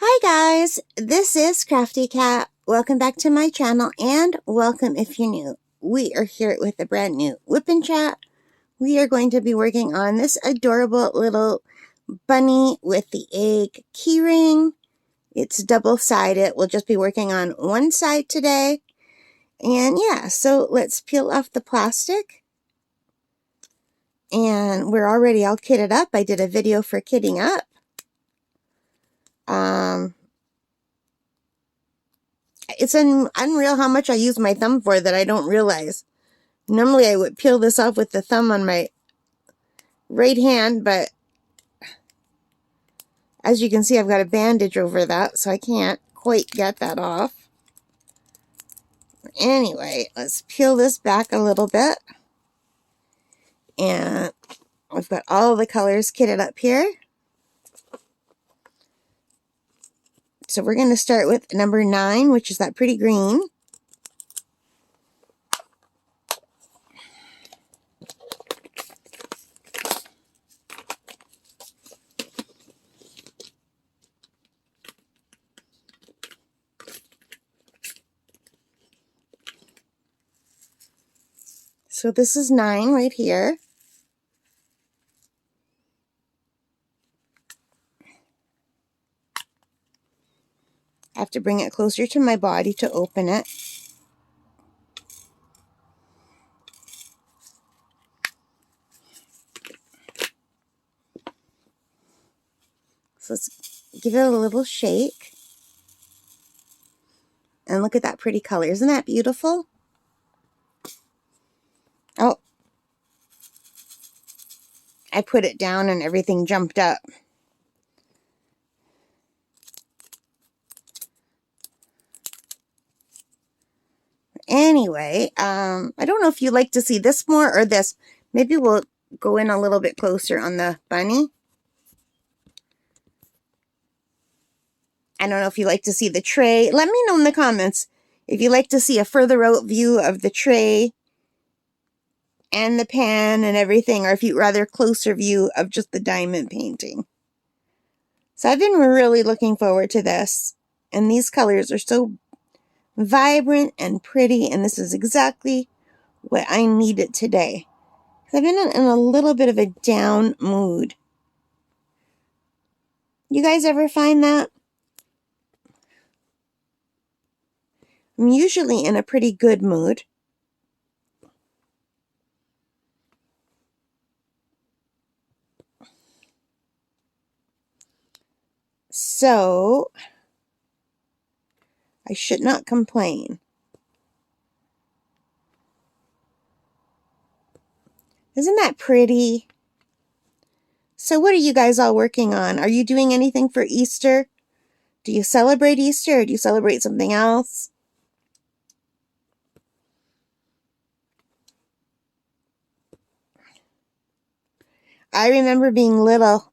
Hi guys, this is Crafty Cat. Welcome back to my channel and welcome if you're new. We are here with a brand new wipnchat. We are going to be working on this adorable little bunny with the egg keyring. It's double-sided. We'll just be working on one side today. And yeah, so let's peel off the plastic. And we're already all kitted up. I did a video for kitting up. It's unreal how much I use my thumb for that I don't realize. Normally I would peel this off with the thumb on my right hand, but as you can see, I've got a bandage over that, so I can't quite get that off. Anyway, let's peel this back a little bit. And I've got all the colors kitted up here. So we're going to start with number 9, which is that pretty green. So this is 9 right here. I have to bring it closer to my body to open it. So let's give it a little shake. And look at that pretty color. Isn't that beautiful? Oh, I put it down and everything jumped up. Anyway, I don't know if you like to see this more or this. Maybe we'll go in a little bit closer on the bunny. I don't know if you like to see the tray. Let me know in the comments if you like to see a further out view of the tray and the pan and everything, or if you'd rather a closer view of just the diamond painting. So I've been really looking forward to this. And these colors are so vibrant and pretty, and this is exactly what I needed today. I've been in a little bit of a down mood. You guys ever find that? I'm usually in a pretty good mood. So, I should not complain. Isn't that pretty? So what are you guys all working on? Are you doing anything for Easter? Do you celebrate Easter or do you celebrate something else? I remember being little,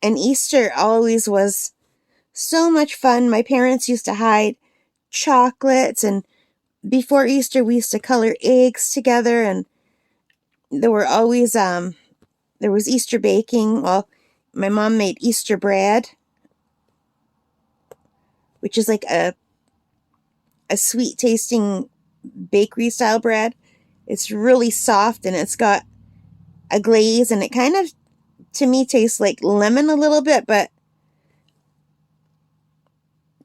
and Easter always was so much fun. My parents used to hide chocolates, and before Easter we used to color eggs together, and there were always there was Easter baking. Well, my mom made Easter bread, which is like a sweet tasting bakery style bread. It's really soft and it's got a glaze, and it kind of, to me, tastes like lemon a little bit, but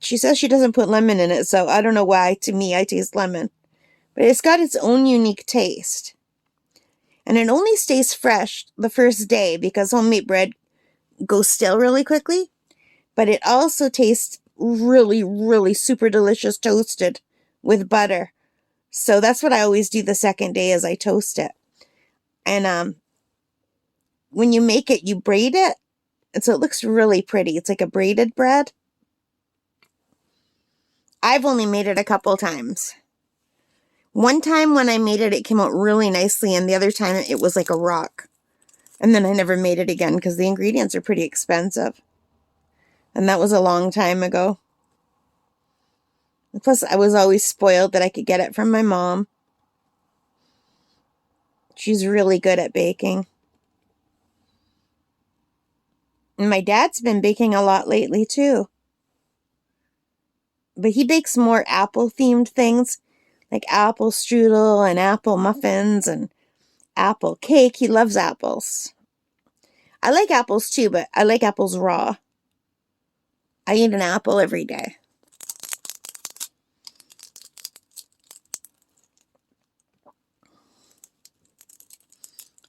she says she doesn't put lemon in it, so I don't know why. To me, I taste lemon. But it's got its own unique taste. And it only stays fresh the first day because homemade bread goes stale really quickly. But it also tastes really, really super delicious toasted with butter. So that's what I always do the second day, is I toast it. And when you make it, you braid it. And so it looks really pretty. It's like a braided bread. I've only made it a couple times. One time when I made it, it came out really nicely, and the other time it was like a rock. And then I never made it again because the ingredients are pretty expensive. And that was a long time ago. And plus, I was always spoiled that I could get it from my mom. She's really good at baking. And my dad's been baking a lot lately, too. But he bakes more apple-themed things, like apple strudel and apple muffins and apple cake. He loves apples. I like apples too, but I like apples raw. I eat an apple every day.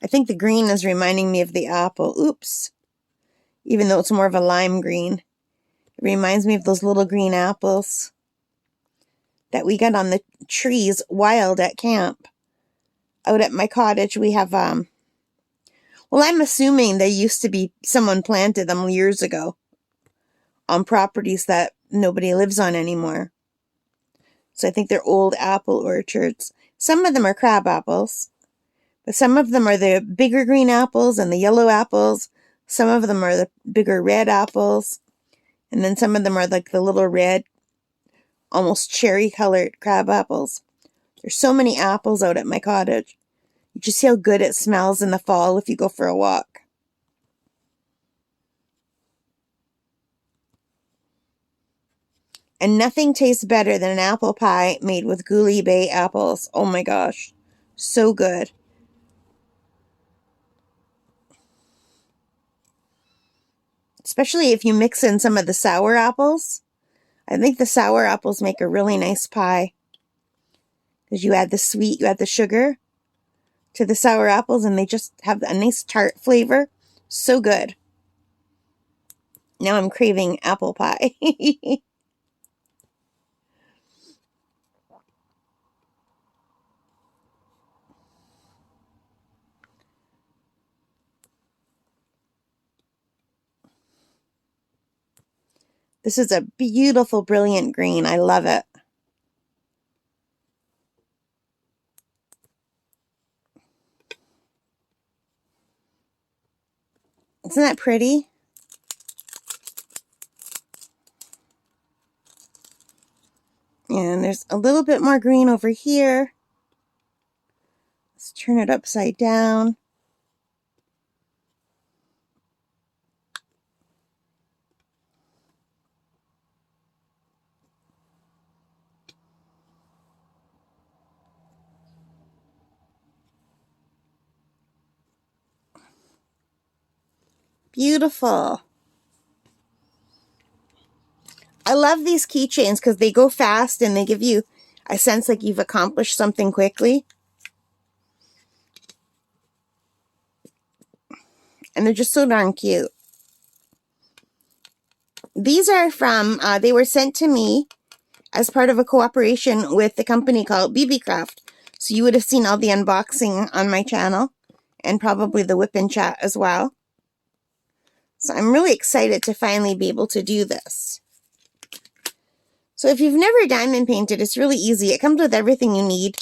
I think the green is reminding me of the apple. Oops. Even though it's more of a lime green. It reminds me of those little green apples that we got on the trees wild at camp. Out at my cottage, we have, well, I'm assuming they used to be, someone planted them years ago on properties that nobody lives on anymore. So I think they're old apple orchards. Some of them are crab apples, but some of them are the bigger green apples and the yellow apples. Some of them are the bigger red apples. And then some of them are like the little red, almost cherry-colored crab apples. There's so many apples out at my cottage. You just see how good it smells in the fall if you go for a walk. And nothing tastes better than an apple pie made with Gouly Bay apples. Oh my gosh. So good. Especially if you mix in some of the sour apples. I think the sour apples make a really nice pie. Because you add the sweet, you add the sugar to the sour apples, and they just have a nice tart flavor. So good. Now I'm craving apple pie. This is a beautiful, brilliant green. I love it. Isn't that pretty? And there's a little bit more green over here. Let's turn it upside down. Beautiful. I love these keychains because they go fast and they give you a sense like you've accomplished something quickly. And they're just so darn cute. These are from, they were sent to me as part of a cooperation with the company called beebeecraft. So you would have seen all the unboxing on my channel and probably the wipnchat as well. So I'm really excited to finally be able to do this. So if you've never diamond painted, it's really easy. It comes with everything you need.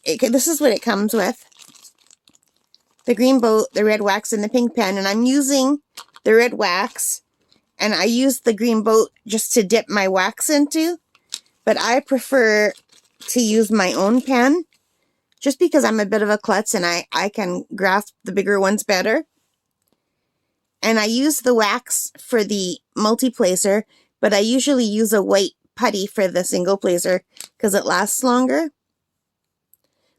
This is what it comes with. The green boat, the red wax, and the pink pen. And I'm using the red wax. And I use the green boat just to dip my wax into. But I prefer to use my own pen. Just because I'm a bit of a klutz and I can grasp the bigger ones better. And I use the wax for the multi-placer, but I usually use a white putty for the single placer because it lasts longer.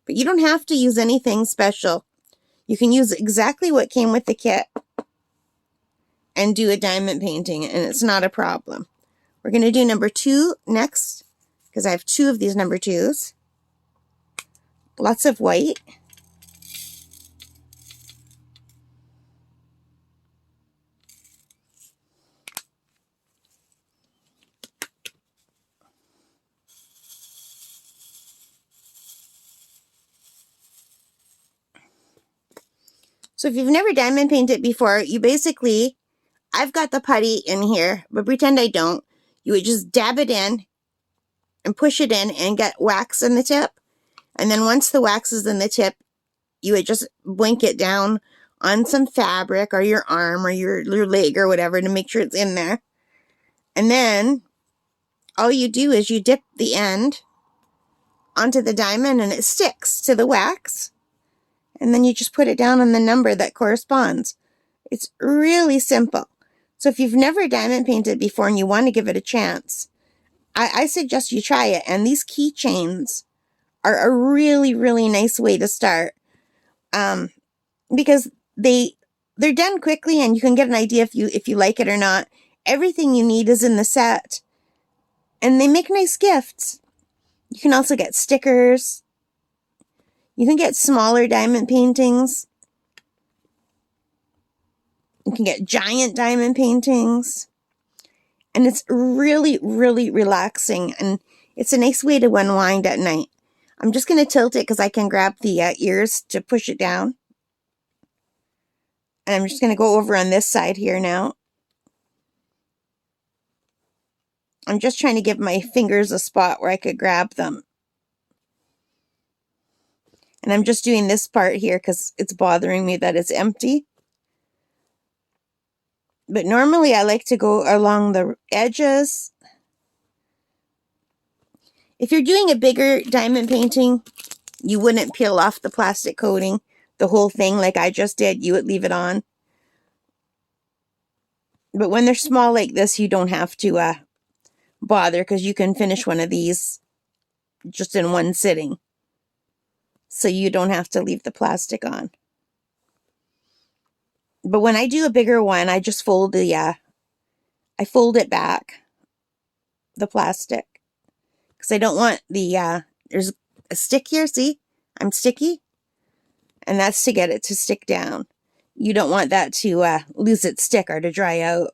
But you don't have to use anything special. You can use exactly what came with the kit and do a diamond painting, and it's not a problem. We're going to do number 2 next because I have 2 of these number 2s. Lots of white. So if you've never diamond painted before, you basically, I've got the putty in here, but pretend I don't. You would just dab it in and push it in and get wax in the tip. And then once the wax is in the tip, you would just blink it down on some fabric or your arm or your leg or whatever to make sure it's in there. And then all you do is you dip the end onto the diamond and it sticks to the wax. And then you just put it down on the number that corresponds. It's really simple. So if you've never diamond painted before and you want to give it a chance, I suggest you try it. And these keychains are a really, really nice way to start. Because they're done quickly and you can get an idea if you like it or not. Everything you need is in the set. And they make nice gifts. You can also get stickers. You can get smaller diamond paintings. You can get giant diamond paintings. And it's really, really relaxing. And it's a nice way to unwind at night. I'm just going to tilt it because I can grab the ears to push it down. And I'm just going to go over on this side here now. I'm just trying to give my fingers a spot where I could grab them. And I'm just doing this part here because it's bothering me that it's empty. But normally I like to go along the edges. If you're doing a bigger diamond painting, you wouldn't peel off the plastic coating, the whole thing like I just did. You would leave it on. But when they're small like this, you don't have to bother because you can finish one of these just in one sitting. So you don't have to leave the plastic on. But when I do a bigger one, I just fold I fold it back, the plastic. Because I don't want there's a stick here, see? I'm sticky. And that's to get it to stick down. You don't want that to lose its stick or to dry out.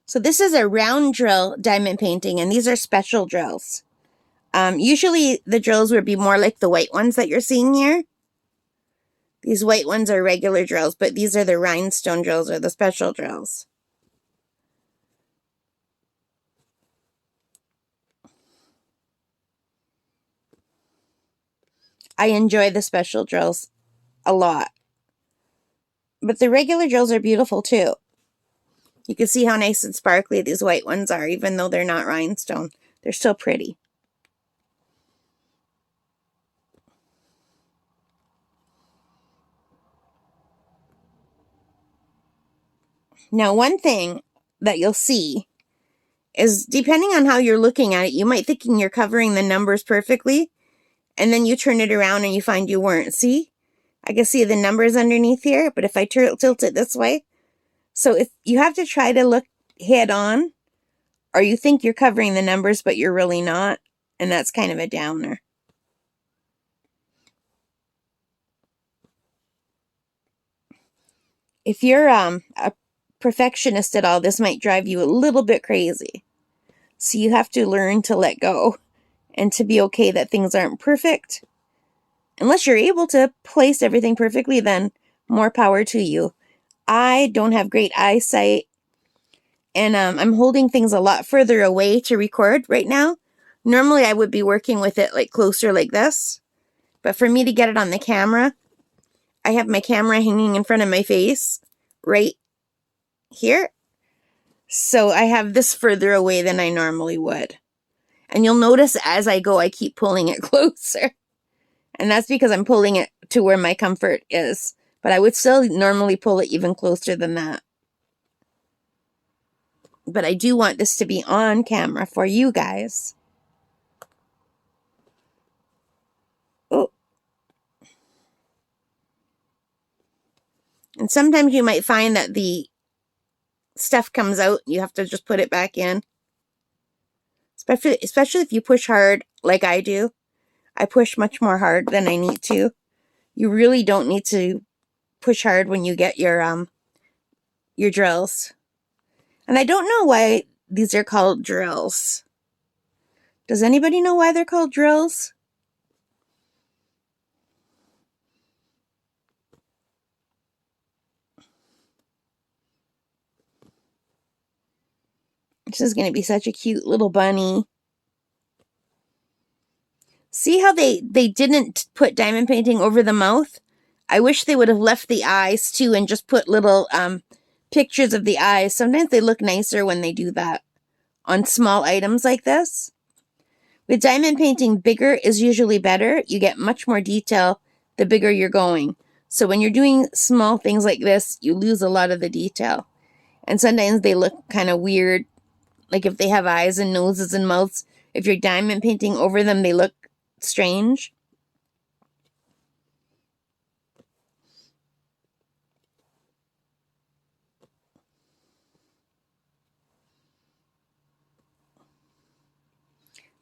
So this is a round drill diamond painting, and these are special drills. Usually the drills would be more like the white ones that you're seeing here. These white ones are regular drills, but these are the rhinestone drills or the special drills. I enjoy the special drills a lot. But the regular drills are beautiful too. You can see how nice and sparkly these white ones are, even though they're not rhinestone. They're still pretty. Now, one thing that you'll see is depending on how you're looking at it, you might thinking you're covering the numbers perfectly, and then you turn it around and you find you weren't. See? I can see the numbers underneath here, but if I tilt it this way, so if you have to try to look head on, or you think you're covering the numbers, but you're really not, and that's kind of a downer. If you're a perfectionist at all, this might drive you a little bit crazy. So you have to learn to let go and to be okay that things aren't perfect. Unless you're able to place everything perfectly, then more power to you. I don't have great eyesight, and I'm holding things a lot further away to record right now. Normally I would be working with it like closer like this, but for me to get it on the camera, I have my camera hanging in front of my face right here. So I have this further away than I normally would. And you'll notice as I go, I keep pulling it closer. And that's because I'm pulling it to where my comfort is. But I would still normally pull it even closer than that. But I do want this to be on camera for you guys. Oh. And sometimes you might find that the stuff comes out. You have to just put it back in. Especially if you push hard like I do. I push much more hard than I need to. You really don't need to push hard when you get your drills. And I don't know why these are called drills. Does anybody know why they're called drills? This is going to be such a cute little bunny. See how they didn't put diamond painting over the mouth? I wish they would have left the eyes too and just put little pictures of the eyes. Sometimes they look nicer when they do that on small items like this. With diamond painting, bigger is usually better. You get much more detail the bigger you're going. So when you're doing small things like this, you lose a lot of the detail. And sometimes they look kind of weird, like if they have eyes and noses and mouths. If you're diamond painting over them, they look strange.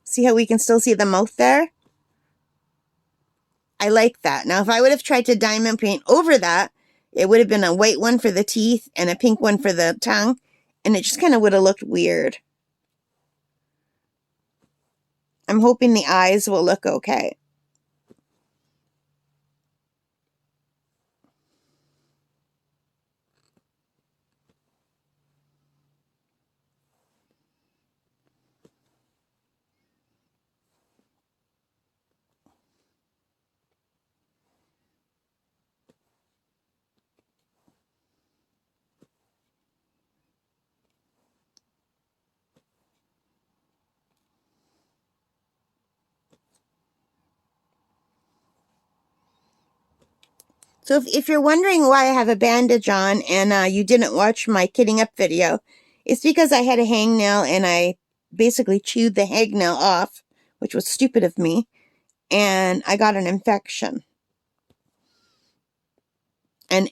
See how we can still see the mouth there? I like that. Now, if I would have tried to diamond paint over that, it would have been a white one for the teeth and a pink one for the tongue, and it just kind of would have looked weird. I'm hoping the eyes will look okay. So if you're wondering why I have a bandage on and you didn't watch my kitting up video, it's because I had a hangnail and I basically chewed the hangnail off, which was stupid of me, and I got an infection. And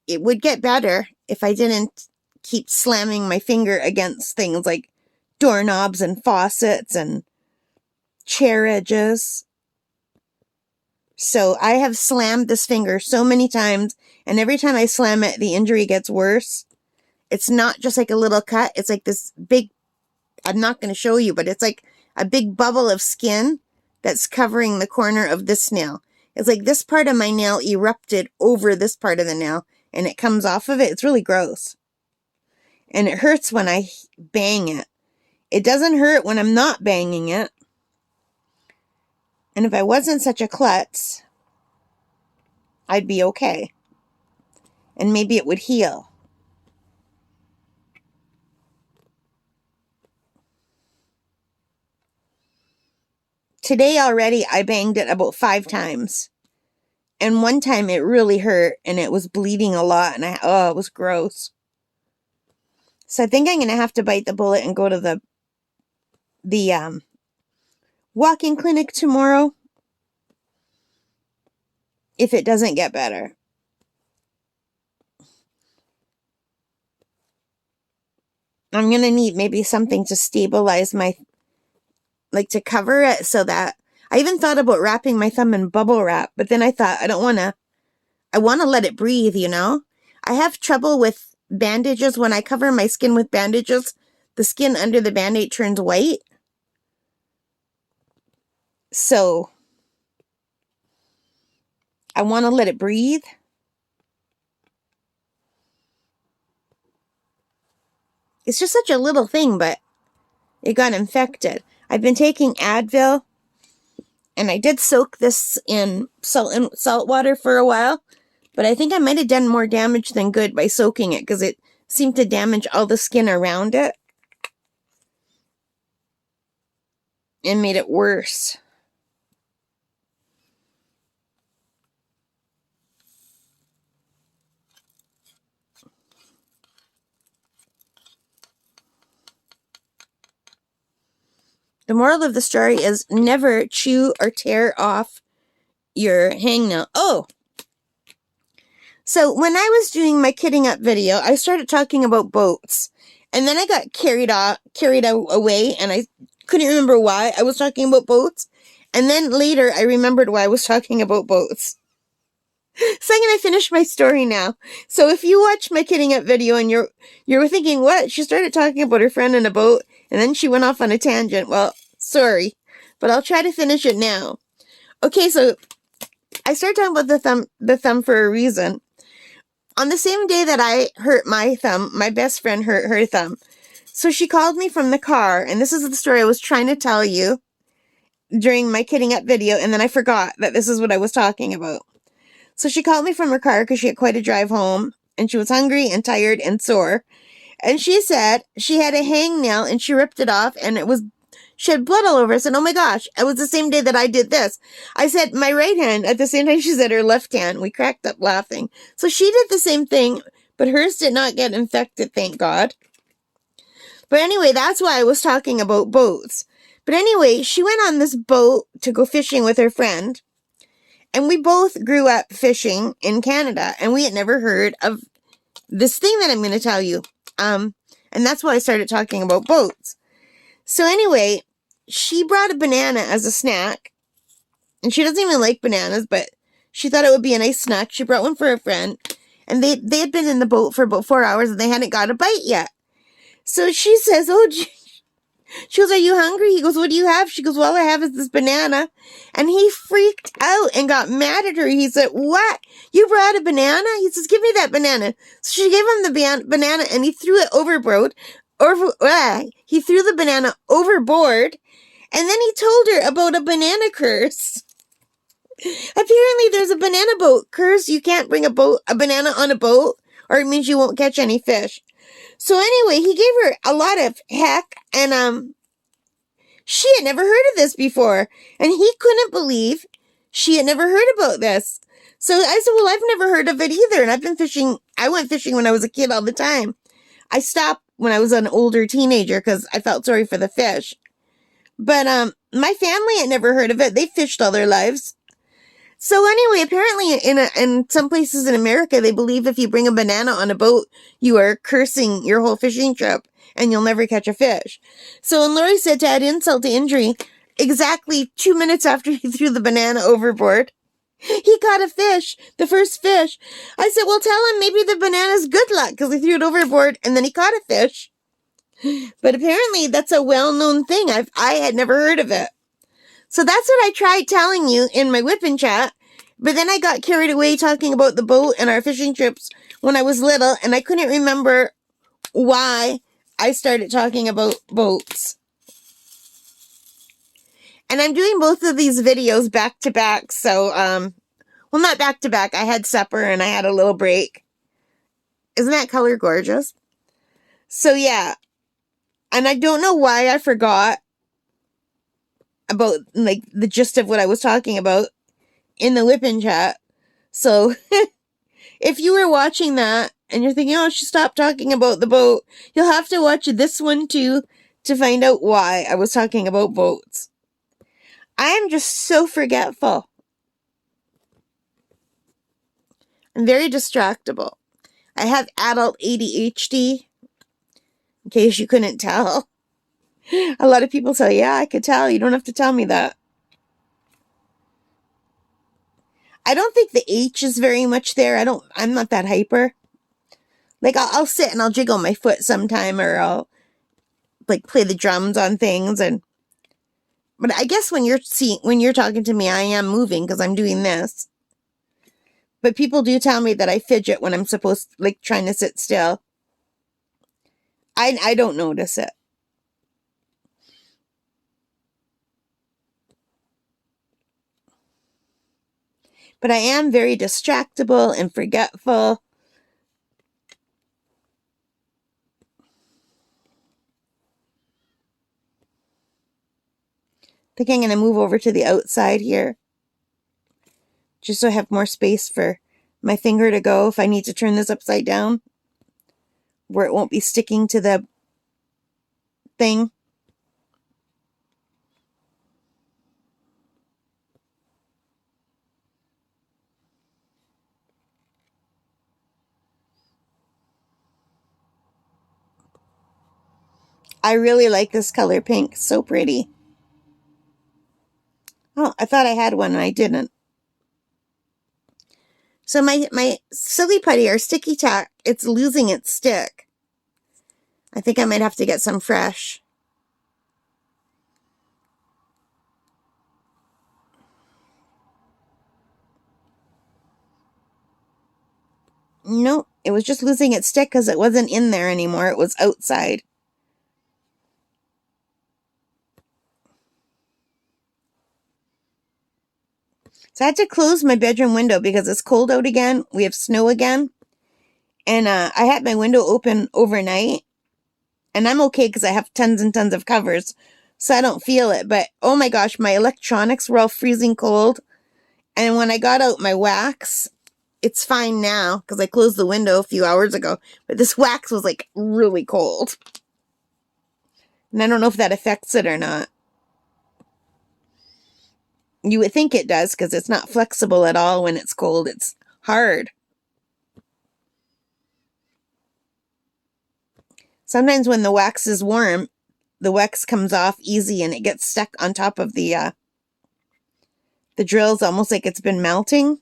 it would get better if I didn't keep slamming my finger against things like doorknobs and faucets and chair edges. So I have slammed this finger so many times, and every time I slam it, the injury gets worse. It's not just like a little cut. It's like this big, I'm not going to show you, but it's like a big bubble of skin that's covering the corner of this nail. It's like this part of my nail erupted over this part of the nail, and it comes off of it. It's really gross. And it hurts when I bang it. It doesn't hurt when I'm not banging it. And if I wasn't such a klutz, I'd be okay. And maybe it would heal. Today already, I banged it about 5 times. And one time it really hurt, and it was bleeding a lot, and it was gross. So I think I'm going to have to bite the bullet and go to the walk-in clinic tomorrow if it doesn't get better. I'm going to need maybe something to stabilize my, like to cover it so that, I even thought about wrapping my thumb in bubble wrap, but then I thought, I want to let it breathe, you know? I have trouble with bandages. When I cover my skin with bandages, the skin under the band-aid turns white. So I want to let it breathe. It's just such a little thing, but it got infected. I've been taking Advil, and I did soak this in salt water for a while, but I think I might have done more damage than good by soaking it because it seemed to damage all the skin around it and made it worse. The moral of the story is never chew or tear off your hangnail. Oh! So when I was doing my kitting up video, I started talking about boats. And then I got carried away, and I couldn't remember why I was talking about boats. And then later I remembered why I was talking about boats. So I'm going to finish my story now. So if you watch my kitting up video and you're thinking, what? She started talking about her friend in a boat, and then she went off on a tangent. Well, sorry, but I'll try to finish it now. Okay, so I started talking about the thumb for a reason. On the same day that I hurt my thumb, my best friend hurt her thumb. So she called me from the car, and this is the story I was trying to tell you during my kidding up video, and then I forgot that this is what I was talking about. So she called me from her car because she had quite a drive home, and she was hungry and tired and sore. And she said she had a hangnail and she ripped it off, and she had blood all over. I said, oh my gosh, it was the same day that I did this. I said my right hand. At the same time, she said her left hand. We cracked up laughing. So she did the same thing, but hers did not get infected, thank God. But anyway, that's why I was talking about boats. But anyway, she went on this boat to go fishing with her friend. And we both grew up fishing in Canada. And we had never heard of this thing that I'm going to tell you. And that's why I started talking about boats. So anyway, she brought a banana as a snack. And she doesn't even like bananas, but she thought it would be a nice snack. She brought one for her friend. And they had been in the boat for about 4 hours and they hadn't got a bite yet. So she says, oh, she goes, are you hungry? He goes, what do you have? She goes, well, I have is this banana. And he freaked out and got mad at her. He said, what? You brought a banana? He says, give me that banana. So she gave him the banana and he threw it overboard. He threw the banana overboard. And then he told her about a banana curse. Apparently there's a banana boat curse. You can't bring a banana on a boat, or it means you won't catch any fish. So anyway, he gave her a lot of heck, and she had never heard of this before, and he couldn't believe she had never heard about this. So I said, well, I've never heard of it either, and I've been fishing. I went fishing when I was a kid all the time. I stopped when I was an older teenager because I felt sorry for the fish. But my family had never heard of it. They fished all their lives. So anyway, apparently in some places in America, they believe if you bring a banana on a boat, you are cursing your whole fishing trip and you'll never catch a fish. So when Lori said to add insult to injury, exactly 2 minutes after he threw the banana overboard, he caught a fish, the first fish. I said, well, tell him maybe the banana's good luck because he threw it overboard and then he caught a fish. But apparently that's a well-known thing. I had never heard of it. So that's what I tried telling you in my wipnchat, but then I got carried away talking about the boat and our fishing trips when I was little, and I couldn't remember why I started talking about boats. And I'm doing both of these videos back to back, so, well, not back to back. I had supper and I had a little break. Isn't that color gorgeous? So, yeah. And I don't know why I forgot about, like, the gist of what I was talking about in the wipnchat. So, if you were watching that and you're thinking, oh, I should stop talking about the boat, you'll have to watch this one too to find out why I was talking about boats. I am just so forgetful. I'm very distractible. I have adult ADHD, in case you couldn't tell. A lot of people say, yeah, I could tell. You don't have to tell me that. I don't think the H is very much there. I'm not that hyper. Like, I'll sit and I'll jiggle my foot sometime, or I'll, like, play the drums on things. But I guess when you're talking to me, I am moving because I'm doing this. But people do tell me that I fidget when I'm supposed, like, trying to sit still. I don't notice it. But I am very distractible and forgetful. I think I'm going to move over to the outside here, just so I have more space for my finger to go if I need to turn this upside down, where it won't be sticking to the thing. I really like this color pink. So pretty. Oh, I thought I had one and I didn't. So my Silly Putty, or sticky tack, it's losing its stick. I think I might have to get some fresh. Nope, it was just losing its stick because it wasn't in there anymore. It was outside. So I had to close my bedroom window because it's cold out again. We have snow again. And I had my window open overnight. And I'm okay because I have tons and tons of covers. So I don't feel it. But oh my gosh, my electronics were all freezing cold. And when I got out my wax, it's fine now because I closed the window a few hours ago. But this wax was like really cold. And I don't know if that affects it or not. You would think it does because it's not flexible at all when it's cold. It's hard. Sometimes when the wax is warm, the wax comes off easy and it gets stuck on top of the drills, almost like it's been melting.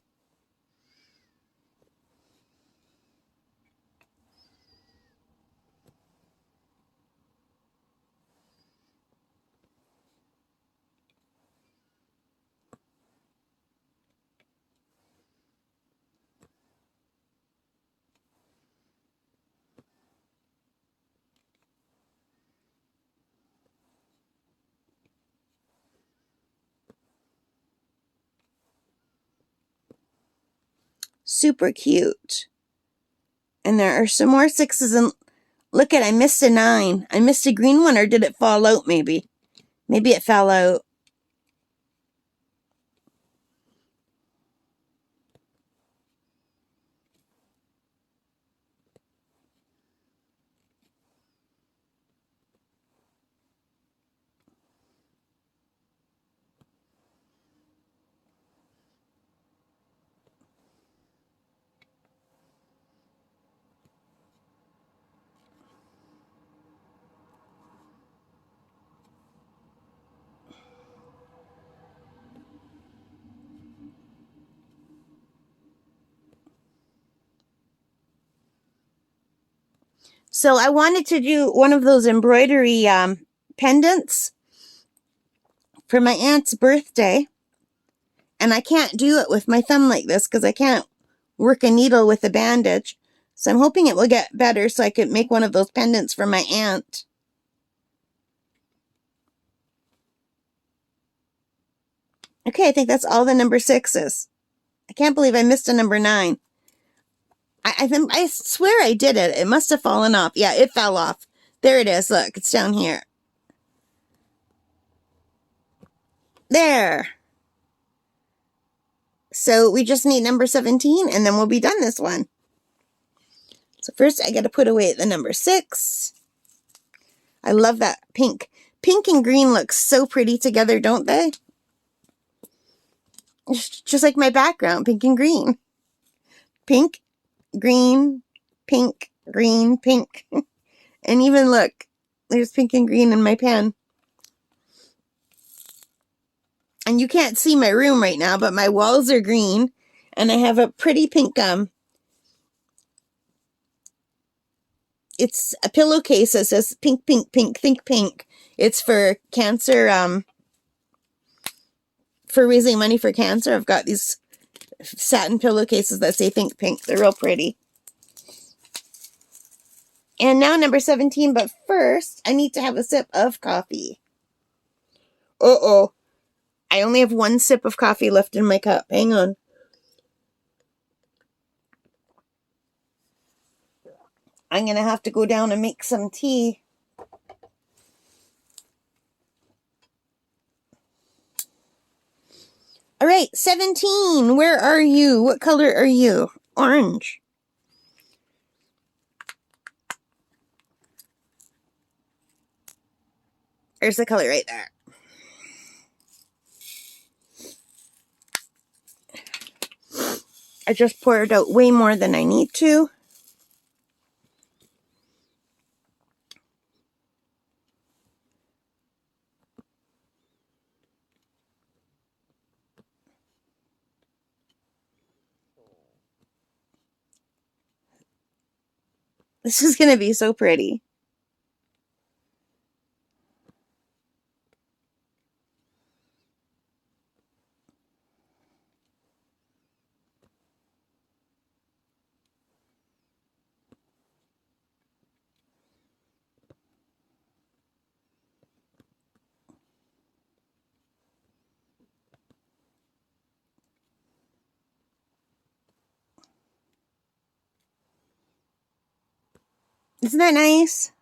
Super cute. And there are some more 6s, and look at, I missed a 9. I missed a green one, or did it fall out maybe? Maybe it fell out. So I wanted to do one of those embroidery pendants for my aunt's birthday. And I can't do it with my thumb like this because I can't work a needle with a bandage. So I'm hoping it will get better so I can make one of those pendants for my aunt. Okay, I think that's all the number 6s. I can't believe I missed a number 9. I swear I did it. It must have fallen off. Yeah, it fell off. There it is. Look, it's down here. There. So we just need number 17 and then we'll be done this one. So first I got to put away the number 6. I love that pink. Pink and green look so pretty together, don't they? Just like my background, pink and green. Pink, green, pink, green, pink. And even look, there's pink and green in my pen. And you can't see my room right now, but my walls are green. And I have a pretty pink, it's a pillowcase that says pink, pink, pink, think pink. It's for cancer, for raising money for cancer. I've got these satin pillowcases that say think pink. They're real pretty. And now number 17, but first I need to have a sip of coffee. Uh-oh. I only have 1 sip of coffee left in my cup. Hang on. I'm going to have to go down and make some tea. All right, 17. Where are you? What color are you? Orange. There's the color right there. I just poured out way more than I need to. This is going to be so pretty. Isn't that nice?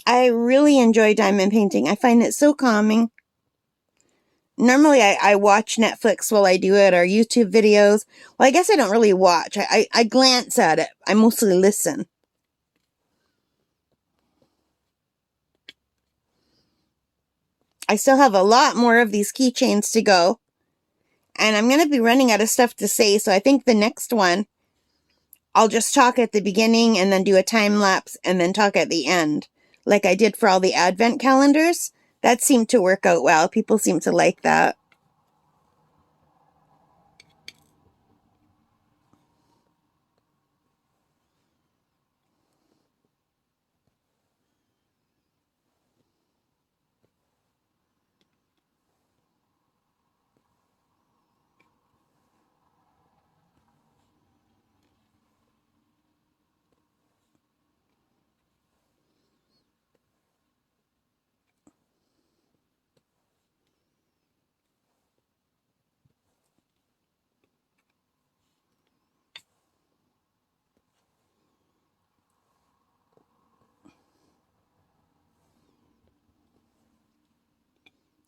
I really enjoy diamond painting. I find it so calming. Normally, I watch Netflix while I do it, or YouTube videos. Well, I guess I don't really watch. I glance at it. I mostly listen. I still have a lot more of these keychains to go. And I'm going to be running out of stuff to say, so I think the next one, I'll just talk at the beginning and then do a time lapse and then talk at the end, like I did for all the advent calendars. That seemed to work out well. People seem to like that.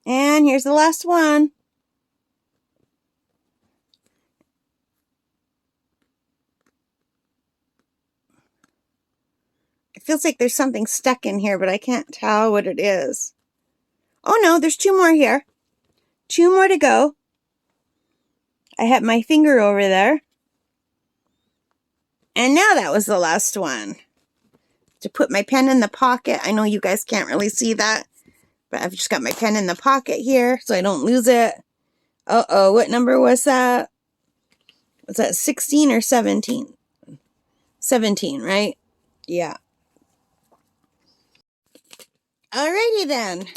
And here's the last one. It feels like there's something stuck in here, but I can't tell what it is. Oh no, there's two more here. Two more to go. I had my finger over there. And now that was the last one. To put my pen in the pocket. I know you guys can't really see that, but I've just got my pen in the pocket here so I don't lose it. Uh-oh, what number was that? Was that 16 or 17? 17, right? Yeah. Alrighty then.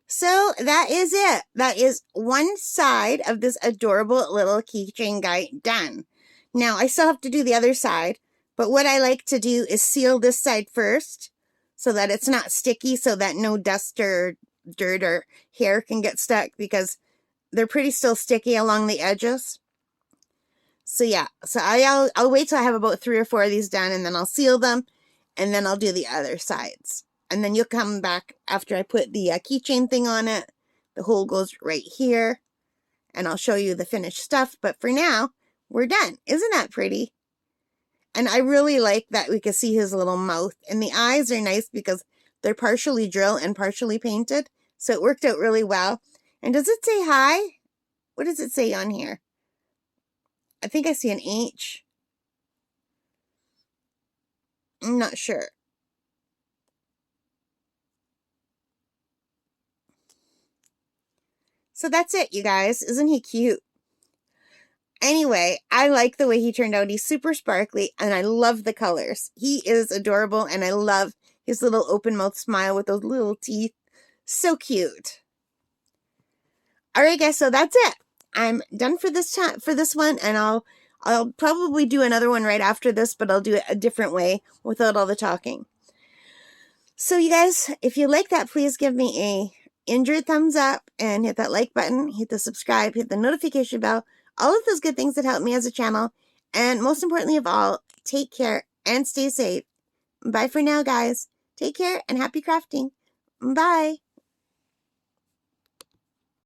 So that is it. That is one side of this adorable little keychain guy done. Now, I still have to do the other side, but what I like to do is seal this side first so that it's not sticky, so that no dust or dirt or hair can get stuck, because they're pretty still sticky along the edges. So yeah, so I'll wait till I have about 3 or 4 of these done, and then I'll seal them, and then I'll do the other sides. And then you'll come back after I put the keychain thing on it. The hole goes right here, and I'll show you the finished stuff. But for now, we're done. Isn't that pretty? And I really like that we can see his little mouth. And the eyes are nice because they're partially drill and partially painted. So it worked out really well. And does it say hi? What does it say on here? I think I see an H. I'm not sure. So that's it, you guys. Isn't he cute? Anyway, I like the way he turned out. He's super sparkly, and I love the colors. He is adorable, and I love his little open mouth smile with those little teeth. So cute. All right, guys, so that's it. I'm done for this time, for this one, and I'll probably do another one right after this, but I'll do it a different way without all the talking. So you guys, if you like that, please give me a injured thumbs up and hit that like button, hit the subscribe, hit the notification bell, all of those good things that help me as a channel. And most importantly of all, take care and stay safe. Bye for now, guys. Take care and happy crafting. Bye.